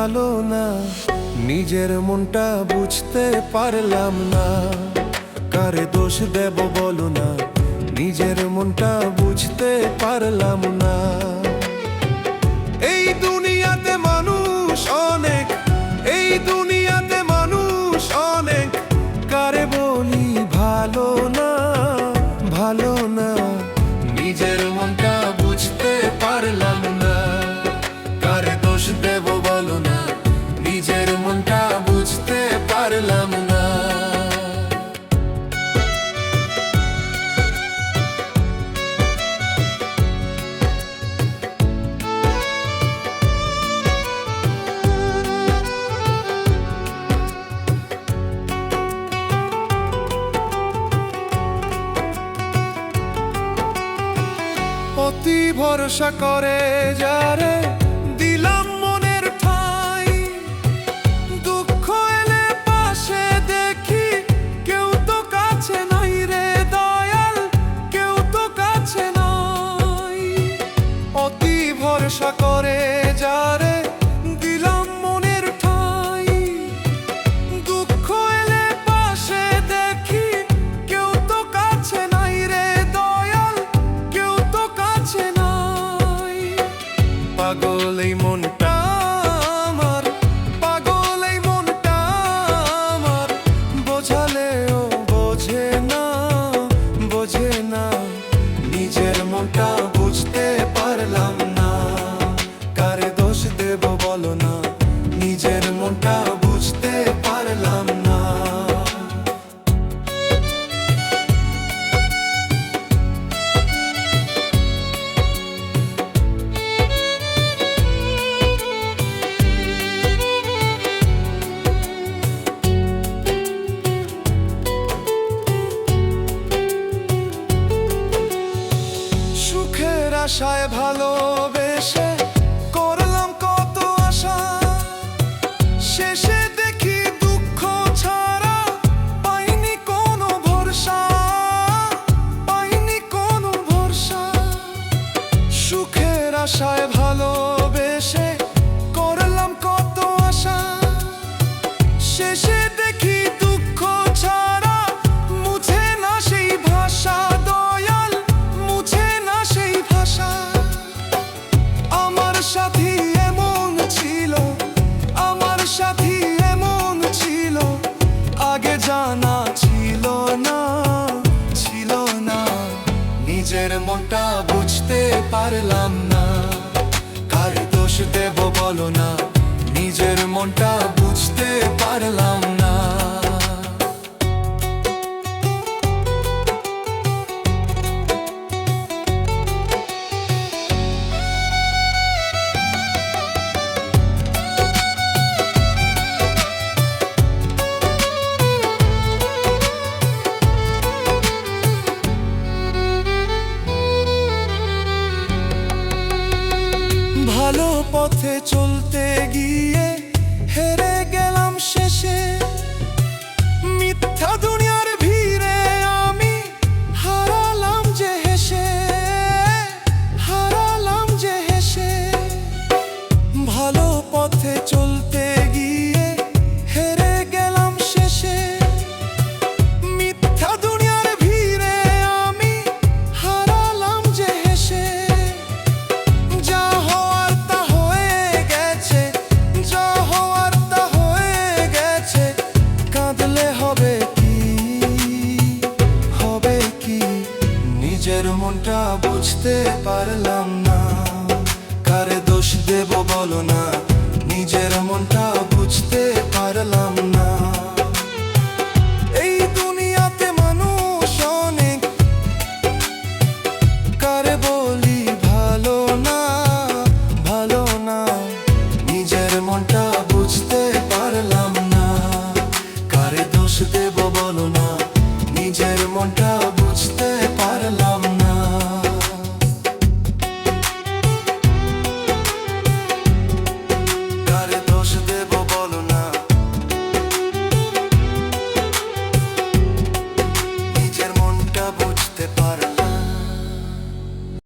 ভালো না, নিজের মনটা বুঝতে পারলাম না। কারে দোষ দেব বলো না, নিজের মনটা বুঝতে পারলাম না। এই দুনিয়াতে মানুষ অনেক, এই দুনিয়াতে মানুষ অনেক, কারে বলি ভালো না, ভালো না, নিজের মনটা বুঝতে পারলাম না। কারে দোষ দেব বলো না, নিজের মনটা বুঝতে পারলাম না। অতি ভরসা করে যারে দিলাম মনের ঠাই, দুঃখ এলে পাশে দেখি কেউ তো কাছে নাই রে দয়াল, কেউ তো কাছে নাই। অতি ভরসা করে যারে দিলাম মনের ঠাই, দুঃখ এলে পাশে দেখি কেউ তো কাছে নাই রে দয়াল, কেউ তো কাছে নাই। পাগল এই মনটা আমার, পাগল এই মনটা আমার, বোঝালেও বোঝে না, বোঝে না, নিজের মনটা বুঝতে পারলাম না। কারে দোষ দেব বলো না, নিজের মনটা বুঝতে পারলাম না। সুখের আশায় ভালোবেসে করলাম কত আশা, শেষে দেখি দুঃখ ছাড়া পাইনি কোনো ভরসা, পাইনি কোনো ভরসা। সুখের আশায় ভালোবেসে করলাম কত আশা, শেষে দেখি দুঃখ ছাড়া মুছে না সেই ভাষা দয়াল, মুছে না সেই ভাষা। আমার সাথী এমন ছিল, আমার সাথী এমন ছিল, আগে জানা ছিল না, ছিল না, নিজের মনটা বুঝতে পারলাম না। কার দোষ দেব বলো না, নিজের মনটা বুঝতে পারলাম না। ভালো পথে চলতে গিয়ে হেরে গেলাম শেষে, মিথ্যা দুনিয়ার ভিড়ে আমি হারালাম যে হেসে, হারালাম যে হেসে। ভালো পথে চলতে গিয়ে হেরে গেলাম শেষে, মিথ্যা দুনিয়ার ভিড়ে আমি হারালাম যে হেসে। যা হওয়ার তা হয়ে গেছে, যা হওয়ার তা হয়ে গেছে, কাঁদলে হবে কি, হবে কি, নিজের মনটা বুঝতে পারলাম না। কারে দোষ দেব বলো না, নিজের মনটা বুঝতে পারলাম না। এই দুনিয়াতে মানুষ অনেক, কারে বলি ভালো না, ভালো না, নিজের মনটা বুঝতে পারলাম না। কারে দোষ দেব বলো না, নিজের মনটা